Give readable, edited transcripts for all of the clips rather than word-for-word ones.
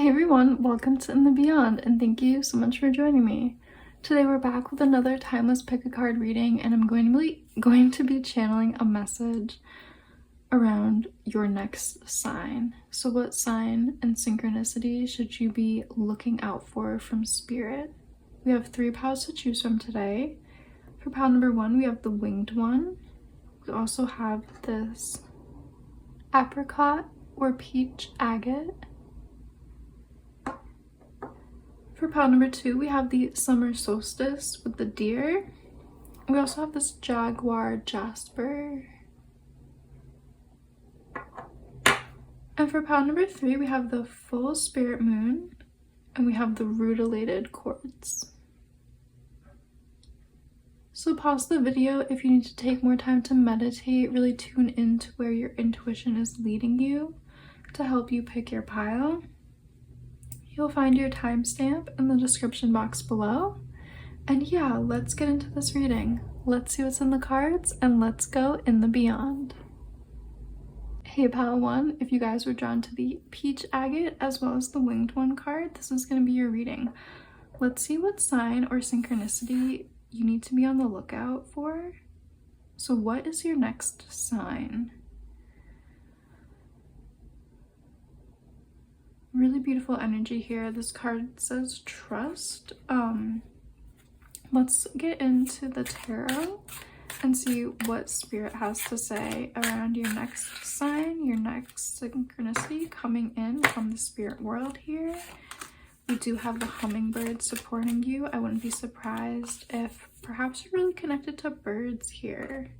Hey everyone, welcome to In the Beyond, and thank you so much for joining me. Today we're back with another timeless pick a card reading, and I'm going to be channeling a message around your next sign. So what sign and synchronicity should you be looking out for from Spirit? We have 3 piles to choose from today. For pile number 1, we have the winged one. We also have this apricot or peach agate. For pile number 2, we have the summer solstice with the deer. We also have this jaguar jasper. And for pile number 3, we have the full spirit moon, and we have the rutilated quartz. So pause the video if you need to take more time to meditate, really tune into where your intuition is leading you to help you pick your pile. You'll find your timestamp in the description box below. And yeah, let's get into this reading. Let's see what's in the cards and let's go in the beyond. Hey pile 1, if you guys were drawn to the peach agate as well as the winged one card, this is going to be your reading. Let's see what sign or synchronicity you need to be on the lookout for. So what is your next sign? Really beautiful energy here. This card says trust. Let's get into the tarot and see what Spirit has to say around your next sign, your next synchronicity coming in from the spirit world here. We do have the hummingbird supporting you. I wouldn't be surprised if perhaps you're really connected to birds here.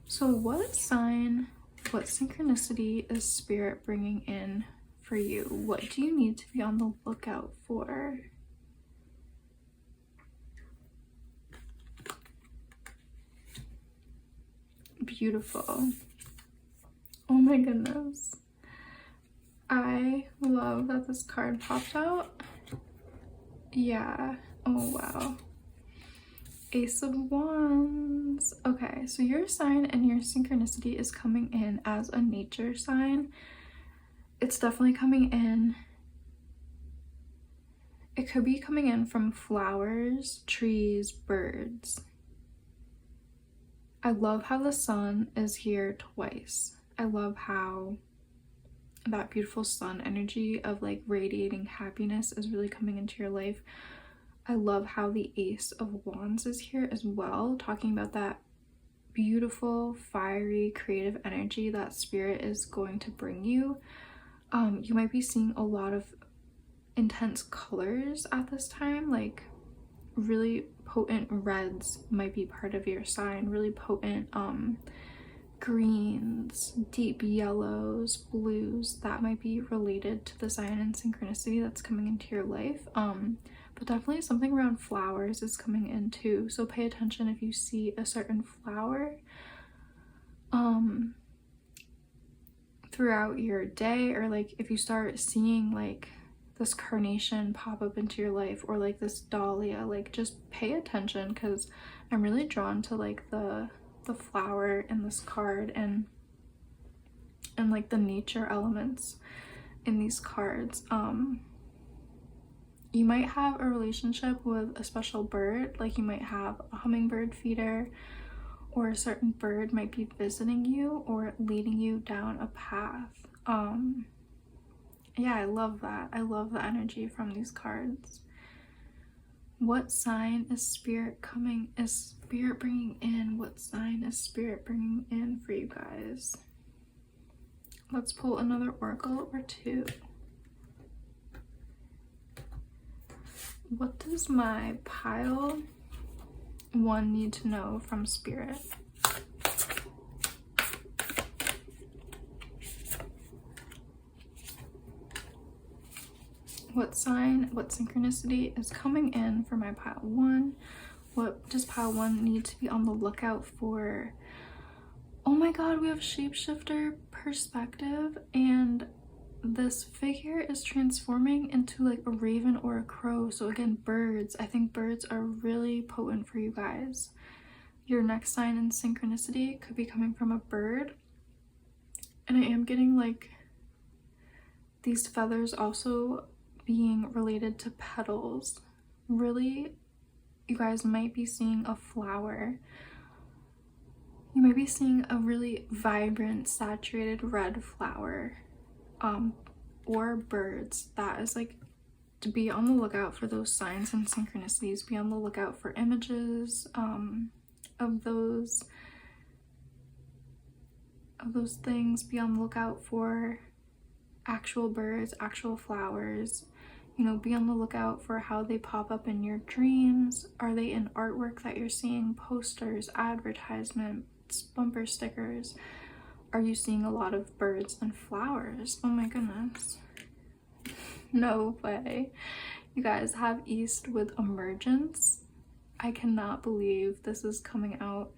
So what sign, what synchronicity is Spirit bringing in for you? What do you need to be on the lookout for? Beautiful. Oh my goodness. I love that this card popped out. Yeah. Oh wow. Ace of Wands. Okay, so your sign and your synchronicity is coming in as a nature sign. It's definitely coming in. It could be coming in from flowers, trees, birds. I love how the sun is here twice. I love how that beautiful sun energy of like radiating happiness is really coming into your life. I love how the Ace of Wands is here as well, talking about that beautiful, fiery, creative energy that Spirit is going to bring you. You might be seeing a lot of intense colors at this time, like really potent reds might be part of your sign, really potent greens, deep yellows, blues, that might be related to the sign and synchronicity that's coming into your life. But definitely something around flowers is coming in too, so pay attention if you see a certain flower throughout your day, or like if you start seeing like this carnation pop up into your life, or like this dahlia, like just pay attention, because I'm really drawn to like the flower in this card and like the nature elements in these cards. You might have a relationship with a special bird, like you might have a hummingbird feeder, or a certain bird might be visiting you or leading you down a path. Yeah, I love that. I love the energy from these cards. What sign is Spirit bringing in? What sign is Spirit bringing in for you guys? Let's pull another oracle or 2. What does my pile 1 need to know from Spirit? What sign, what synchronicity is coming in for my pile 1? What does pile 1 need to be on the lookout for? Oh my god, we have shapeshifter perspective, and this figure is transforming into like a raven or a crow. So again, birds. I think birds are really potent for you guys. Your next sign in synchronicity could be coming from a bird. And I am getting like These feathers also being related to petals. Really, you guys might be seeing a flower. You might be seeing a really vibrant, saturated red flower, or birds. That is like, to be on the lookout for those signs and synchronicities. Be on the lookout for images of those things. Be on the lookout for actual birds, actual flowers. You know, be on the lookout for how they pop up in your dreams. Are they in artwork that you're seeing, posters, advertisements, bumper stickers? Are you seeing a lot of birds and flowers? Oh my goodness. No way. You guys have East with emergence. I cannot believe this is coming out.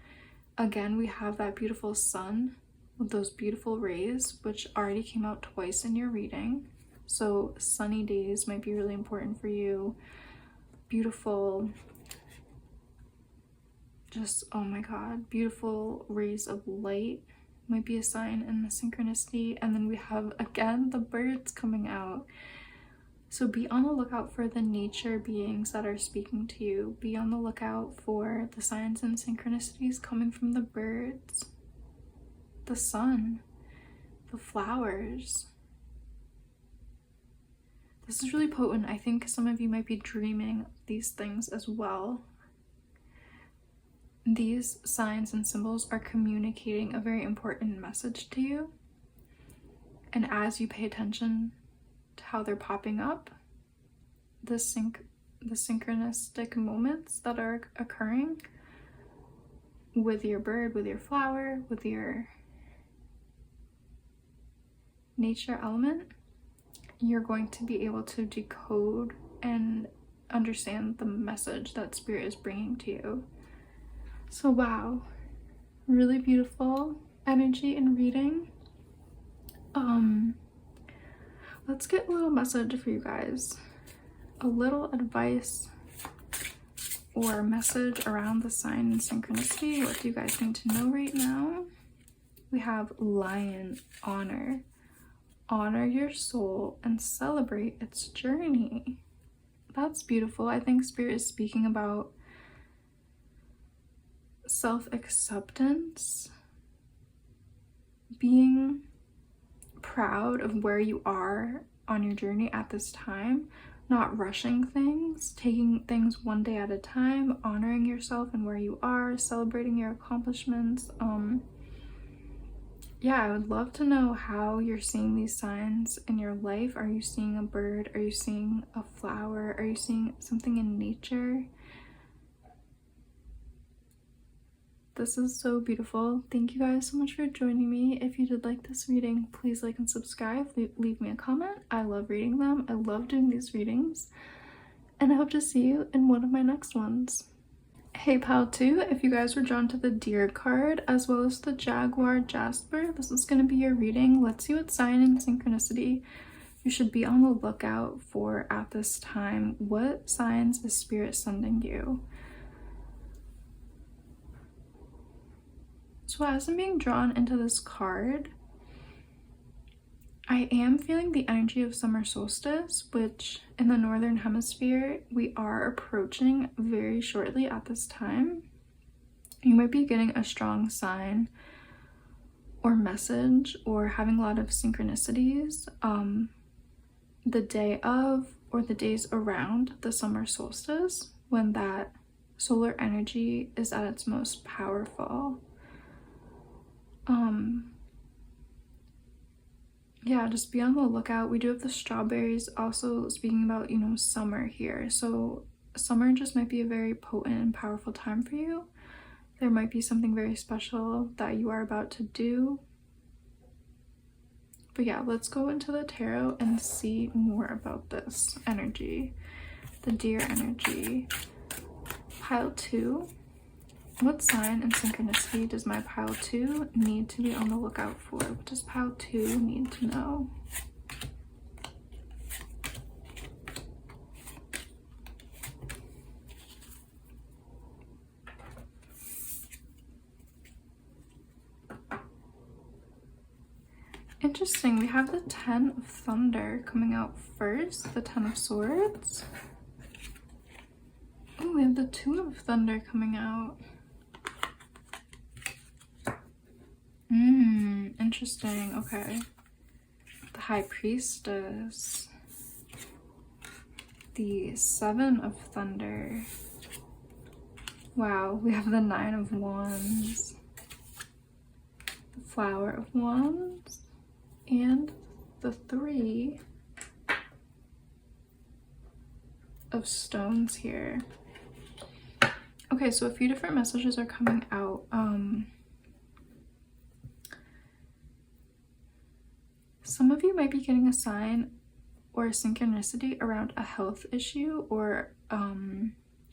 Again, we have that beautiful sun with those beautiful rays, which already came out twice in your reading. So sunny days might be really important for you. Beautiful, just, oh my god, beautiful rays of light might be a sign in the synchronicity. And then we have, again, the birds coming out. So be on the lookout for the nature beings that are speaking to you. Be on the lookout for the signs and synchronicities coming from the birds, the sun, the flowers. This is really potent. I think some of you might be dreaming these things as well. These signs and symbols are communicating a very important message to you. And as you pay attention to how they're popping up, the synchronistic moments that are occurring with your bird, with your flower, with your nature element, you're going to be able to decode and understand the message that Spirit is bringing to you. So wow, really beautiful energy in reading. Let's get a little message for you guys. A little advice or message around the sign and synchronicity. What do you guys need to know right now? We have Lion, honor. Honor your soul and celebrate its journey. That's beautiful. I think Spirit is speaking about self-acceptance, being proud of where you are on your journey at this time, not rushing things, taking things one day at a time, honoring yourself and where you are, celebrating your accomplishments. Yeah, I would love to know how you're seeing these signs in your life. Are you seeing a bird? Are you seeing a flower? Are you seeing something in nature? This is so beautiful. Thank you guys so much for joining me. If you did like this reading, please like and subscribe. Leave me a comment. I love reading them. I love doing these readings. And I hope to see you in one of my next ones. Hey pal too, if you guys were drawn to the Deer card as well as the Jaguar Jasper, this is going to be your reading. Let's see what sign and synchronicity you should be on the lookout for at this time. What signs is Spirit sending you? So as I'm being drawn into this card, I am feeling the energy of summer solstice, which in the northern hemisphere we are approaching very shortly at this time. You might be getting a strong sign or message or having a lot of synchronicities the day of or the days around the summer solstice, when that solar energy is at its most powerful. Yeah, just be on the lookout. We do have the strawberries also speaking about, you know, summer here. So summer just might be a very potent and powerful time for you. There might be something very special that you are about to do. But yeah, let's go into the tarot and see more about this energy. The Deer energy. Pile 2. What sign and synchronicity does my pile 2 need to be on the lookout for? What does pile 2 need to know? Interesting. We have the 10 of Thunder coming out first. The 10 of Swords. Oh, we have the 2 of Thunder coming out. Interesting. Okay. The High Priestess. The 7 of Thunder. Wow, we have the 9 of Wands. The Flower of Wands. And the 3 of Stones here. Okay, so a few different messages are coming out. Some of you might be getting a sign or a synchronicity around a health issue, or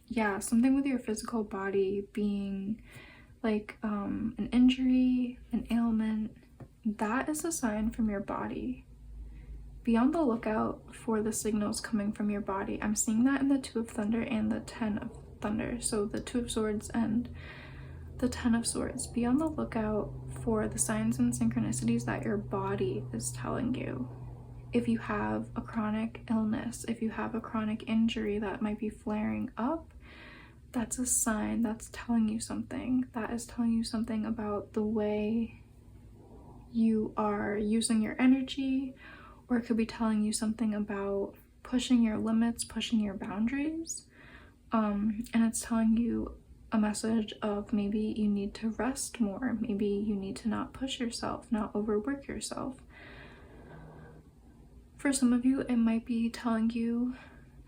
yeah, something with your physical body being like an injury, an ailment. That is a sign from your body. Be on the lookout for the signals coming from your body. I'm seeing that in the 2 of Thunder and the 10 of Thunder. So the 2 of Swords and the 10 of Swords. Be on the lookout for the signs and synchronicities that your body is telling you. If you have a chronic illness, if you have a chronic injury that might be flaring up, that's a sign that's telling you something. That is telling you something about the way you are using your energy, or it could be telling you something about pushing your limits, pushing your boundaries. And it's telling you a message of maybe you need to rest more, maybe you need to not push yourself, not overwork yourself. For some of you, it might be telling you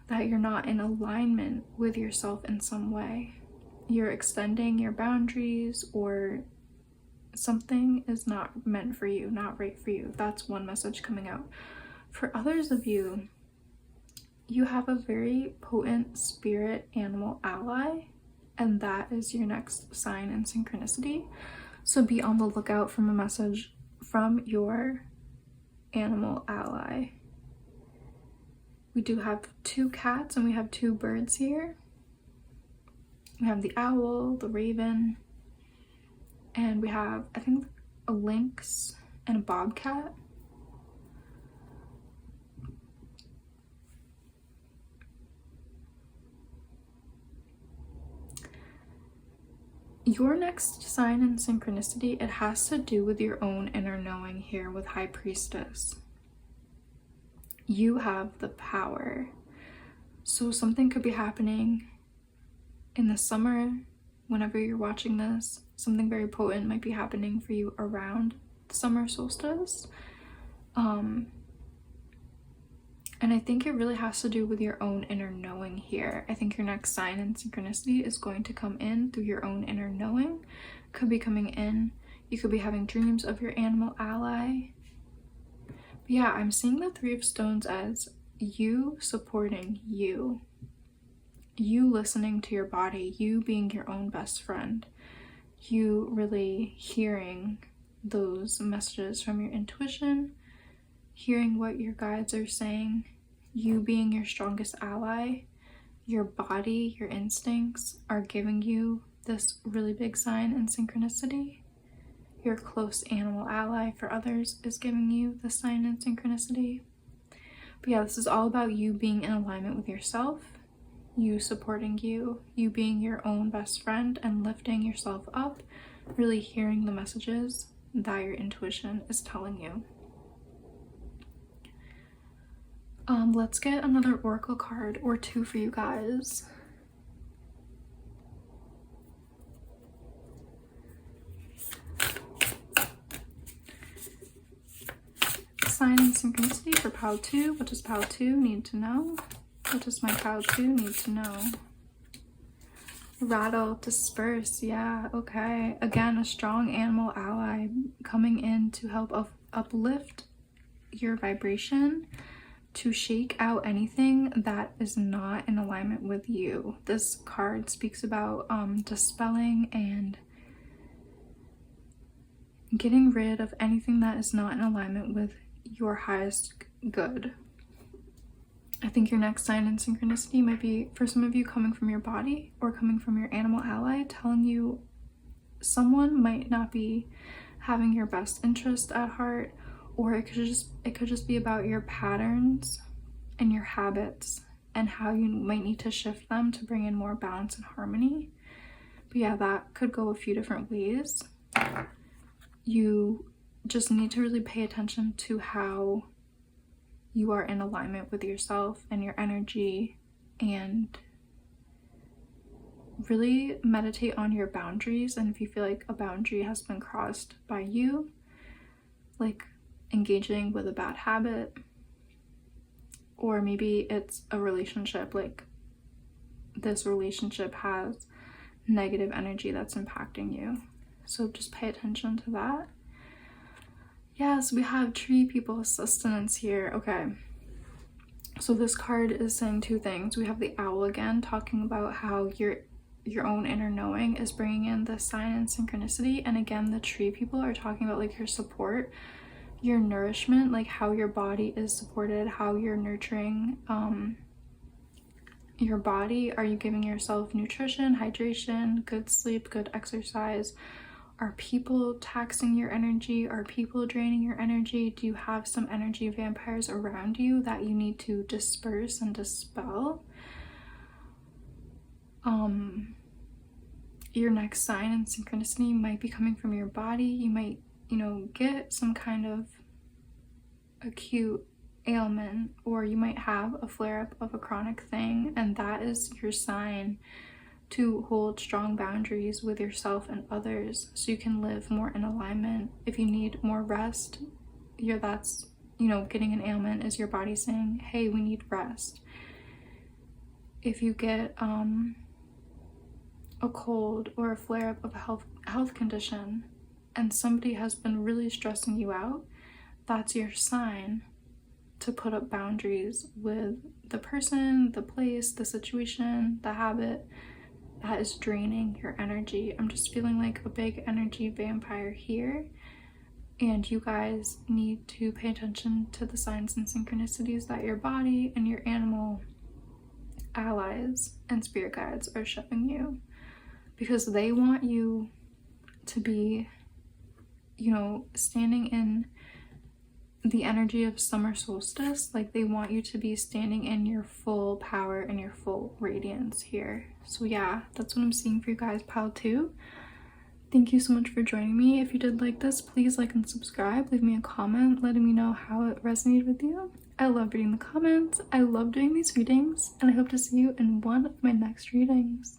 that you're not in alignment with yourself in some way. You're extending your boundaries, or something is not meant for you, not right for you. That's one message coming out. For others of you, you have a very potent spirit animal ally, and that is your next sign and synchronicity. So be on the lookout for a message from your animal ally. We do have 2 cats and we have 2 birds here. We have the owl, the raven, and we have, I think, a lynx and a bobcat. Your next sign and synchronicity, it has to do with your own inner knowing here with High Priestess. You have the power. So something could be happening in the summer, whenever you're watching this. Something very potent might be happening for you around the summer solstice. And I think it really has to do with your own inner knowing here. I think your next sign and synchronicity is going to come in through your own inner knowing. Could be coming in. You could be having dreams of your animal ally. But yeah, I'm seeing the 3 of Stones as you supporting you. You listening to your body. You being your own best friend. You really hearing those messages from your intuition. Hearing what your guides are saying. You being your strongest ally. Your body, your instincts are giving you this really big sign and synchronicity. Your close animal ally for others is giving you the sign and synchronicity. But yeah, this is all about you being in alignment with yourself, you supporting you, you being your own best friend and lifting yourself up, really hearing the messages that your intuition is telling you. Let's get another oracle card or 2 for you guys. Sign and synchronicity for pile 2. What does pile 2 need to know? What does my pile 2 need to know? Rattle, disperse. Yeah, okay. Again, a strong animal ally coming in to help uplift your vibration, to shake out anything that is not in alignment with you. This card speaks about dispelling and getting rid of anything that is not in alignment with your highest good. I think your next sign and synchronicity might be, for some of you, coming from your body or coming from your animal ally, telling you someone might not be having your best interest at heart, or it could just be about your patterns and your habits and how you might need to shift them to bring in more balance and harmony. But yeah, that could go a few different ways. You just need to really pay attention to how you are in alignment with yourself and your energy, and really meditate on your boundaries. And if you feel like a boundary has been crossed by you, like engaging with a bad habit, or maybe it's a relationship, like this relationship has negative energy that's impacting you, so just pay attention to that. Yes, we have tree people sustenance here. Okay, so this card is saying two things. We have the owl again, talking about how your own inner knowing is bringing in the sign and synchronicity, and again the tree people are talking about like your support, your nourishment, like how your body is supported, how you're nurturing your body. Are you giving yourself nutrition, hydration, good sleep, good exercise? Are people taxing your energy? Are people draining your energy? Do you have some energy vampires around you that you need to disperse and dispel? Your next sign and synchronicity might be coming from your body. You might, get some kind of acute ailment, or you might have a flare-up of a chronic thing, and that is your sign to hold strong boundaries with yourself and others so you can live more in alignment. If you need more rest, that's getting an ailment is your body saying, hey, we need rest. If you get a cold or a flare-up of a health condition and somebody has been really stressing you out, that's your sign to put up boundaries with the person, the place, the situation, the habit that is draining your energy. I'm just feeling like a big energy vampire here, and you guys need to pay attention to the signs and synchronicities that your body and your animal allies and spirit guides are showing you, because they want you to be, standing in the energy of summer solstice. Like they want you to be standing in your full power and your full radiance here. So yeah, that's what I'm seeing for you guys, pile 2. Thank you so much for joining me. If you did like this, please like and subscribe. Leave me a comment letting me know how it resonated with you. I love reading the comments. I love doing these readings, and I hope to see you in one of my next readings.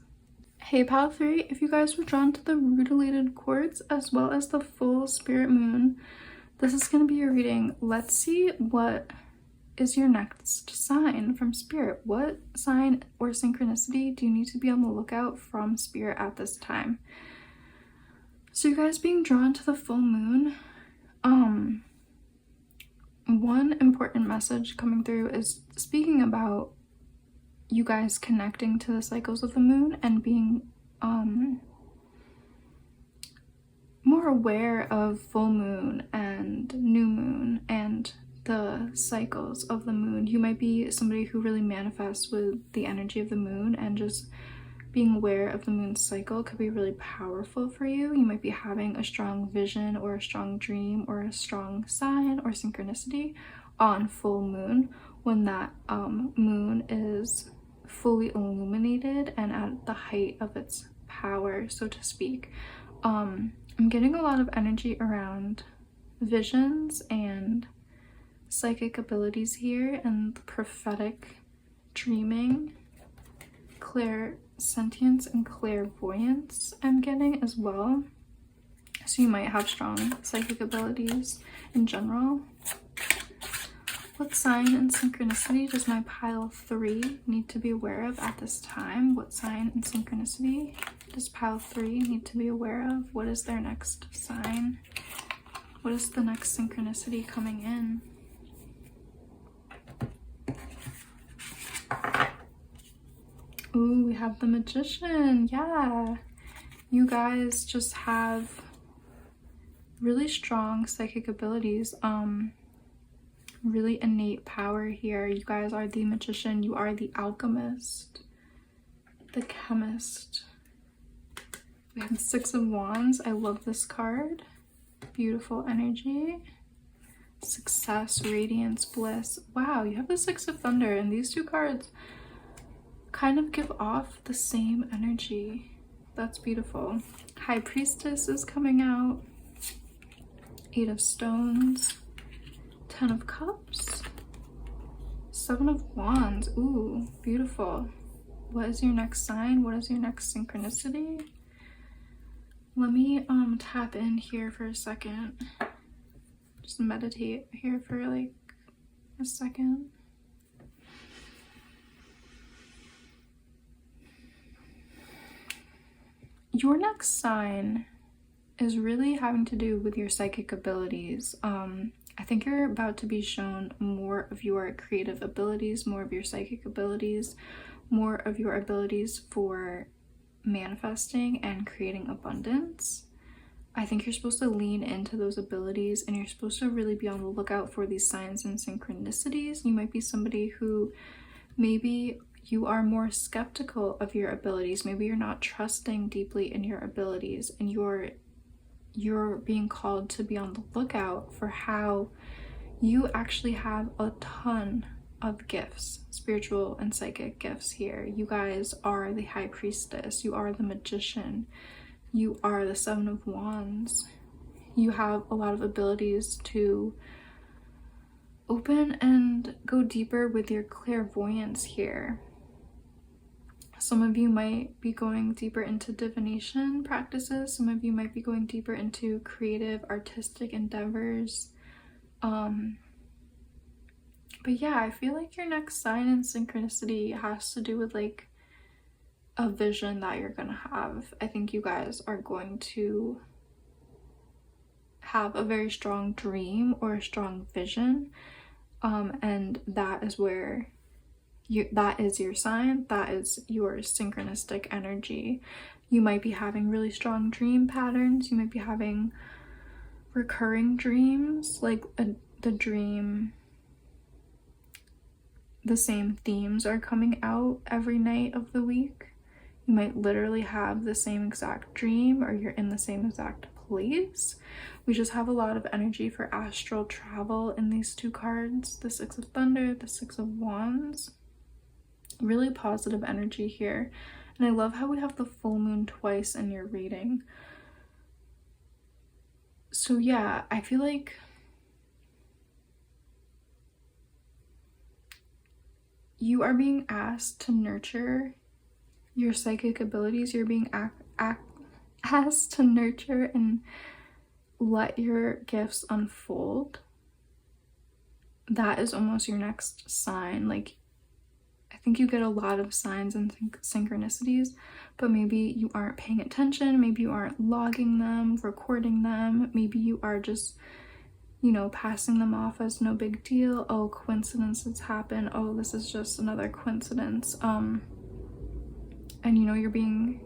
Hey pile 3, if you guys were drawn to the rutilated quartz as well as the full spirit moon, this is going to be your reading. Let's see what is your next sign from spirit. What sign or synchronicity do you need to be on the lookout from spirit at this time? So you guys being drawn to the full moon, one important message coming through is speaking about you guys connecting to the cycles of the moon and being more aware of full moon and new moon and the cycles of the moon. You might be somebody who really manifests with the energy of the moon, and just being aware of the moon's cycle could be really powerful for you. You might be having a strong vision or a strong dream or a strong sign or synchronicity on full moon, when that moon is fully illuminated and at the height of its power, so to speak. I'm getting a lot of energy around visions and psychic abilities here, and prophetic dreaming, clairsentience and clairvoyance I'm getting as well. So you might have strong psychic abilities in general. What sign and synchronicity does my pile 3 need to be aware of at this time? What sign and synchronicity does pile 3 need to be aware of? What is their next sign? What is the next synchronicity coming in? Ooh, we have the Magician. Yeah, you guys just have really strong psychic abilities, really innate power here. You guys are the Magician, you are the alchemist, the chemist. We have the 6 of Wands. I love this card. Beautiful energy. success, radiance, bliss. Wow, you have the Six of Thunder, and these two cards kind of give off the same energy. That's beautiful. High Priestess is coming out. Eight of Stones. 10 of Cups. 7 of Wands. Ooh, beautiful. What is your next sign? What is your next synchronicity? Let me tap in here for a second. Just meditate here for like a second. Your next sign is really having to do with your psychic abilities. I think you're about to be shown more of your creative abilities, more of your psychic abilities, more of your abilities for manifesting and creating abundance. I think you're supposed to lean into those abilities, and you're supposed to really be on the lookout for these signs and synchronicities. You might be somebody who maybe you are more skeptical of your abilities. Maybe you're not trusting deeply in your abilities, and you're being called to be on the lookout for how you actually have a ton of gifts, spiritual and psychic gifts here. You guys are the High Priestess, you are the Magician, you are the Seven of Wands. You have a lot of abilities to open and go deeper with your clairvoyance here. Some of you might be going deeper into divination practices. Some of you might be going deeper into creative, artistic endeavors. But yeah, I feel like your next sign and synchronicity has to do with like a vision that you're gonna have. I think you guys are going to have a very strong dream or a strong vision. And that is where that is your sign, that is your synchronistic energy. You might be having really strong dream patterns. You might be having recurring dreams, like the dream, the same themes are coming out every night of the week. You might literally have the same exact dream, or you're in the same exact place. We just have a lot of energy for astral travel in these two cards, the Six of Thunder, the Six of Wands. Really positive energy here. And I love how we have the full moon twice in your reading. So yeah, I feel like you are being asked to nurture your psychic abilities. You're being asked to nurture and let your gifts unfold. That is almost your next sign. Like, I think you get a lot of signs and synchronicities, but maybe you aren't paying attention. Maybe you aren't logging them, recording them. Maybe you are just, you know, passing them off as no big deal. Oh, coincidences happen. Oh, this is just another coincidence. And you know, you're being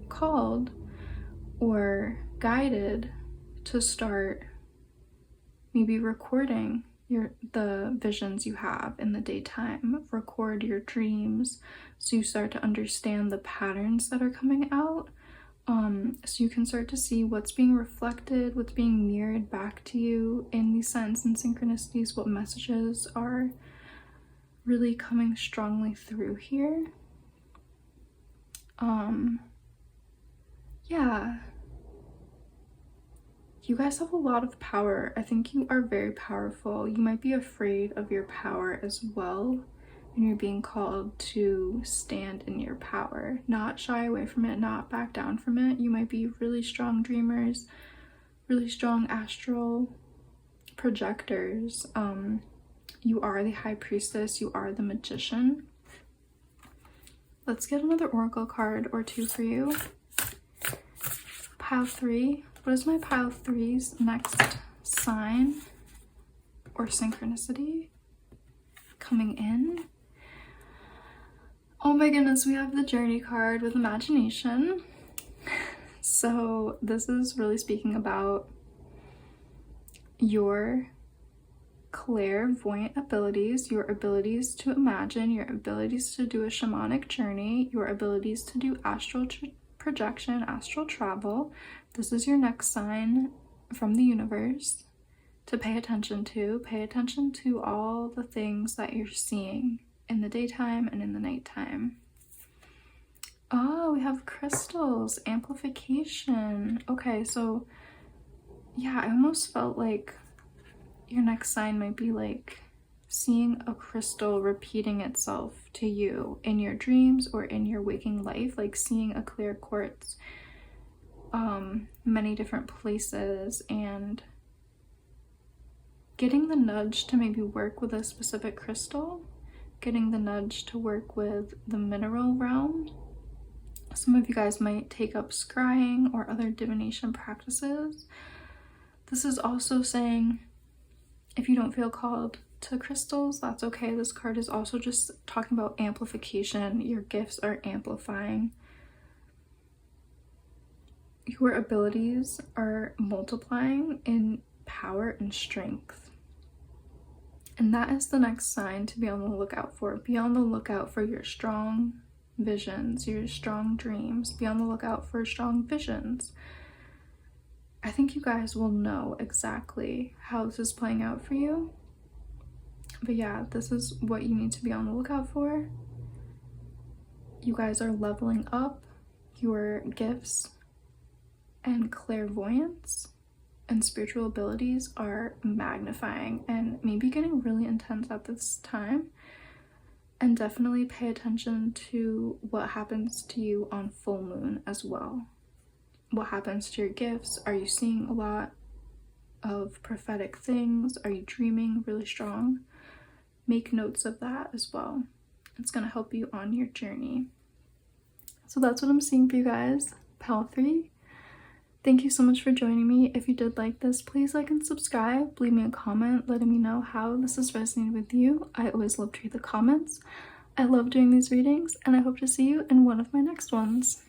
called or guided to start maybe recording the visions you have in the daytime. Record your dreams so you start to understand the patterns that are coming out, so you can start to see what's being reflected, what's being mirrored back to you in these signs and synchronicities, what messages are really coming strongly through here. Yeah, you guys have a lot of power. I think you are very powerful. You might be afraid of your power as well, and you're being called to stand in your power, not shy away from it, not back down from it. You might be really strong dreamers, really strong astral projectors. You are the High Priestess, you are the Magician. Let's get another oracle card or two for you. Pile 3. What is my pile 3's next sign or synchronicity coming in? Oh my goodness, we have the Journey card with imagination. So this is really speaking about your clairvoyant abilities, your abilities to imagine, your abilities to do a shamanic journey, your abilities to do astral projection, astral travel. This is your next sign from the universe. to pay attention to. Pay attention to all the things that you're seeing in the daytime and in the nighttime. Oh, we have crystals, amplification. Okay, so yeah, I almost felt like your next sign might be like seeing a crystal repeating itself to you in your dreams or in your waking life, like seeing a clear quartz many different places, and getting the nudge to maybe work with a specific crystal, getting the nudge to work with the mineral realm. Some of you guys might take up scrying or other divination practices. This is also saying if you don't feel called to crystals, that's okay. This card is also just talking about amplification. Your gifts are amplifying. Your abilities are multiplying in power and strength. And that is the next sign to be on the lookout for. Be on the lookout for your strong visions, your strong dreams. Be on the lookout for strong visions. I think you guys will know exactly how this is playing out for you. But yeah, this is what you need to be on the lookout for. You guys are leveling up your gifts, and clairvoyance and spiritual abilities are magnifying and maybe getting really intense at this time. And definitely pay attention to what happens to you on full moon as well. What happens to your gifts? Are you seeing a lot of prophetic things? Are you dreaming really strong? Make notes of that as well. It's going to help you on your journey. So that's what I'm seeing for you guys. Pal 3. Thank you so much for joining me. If you did like this, please like and subscribe. Leave me a comment letting me know how this has resonated with you. I always love to read the comments. I love doing these readings, and I hope to see you in one of my next ones.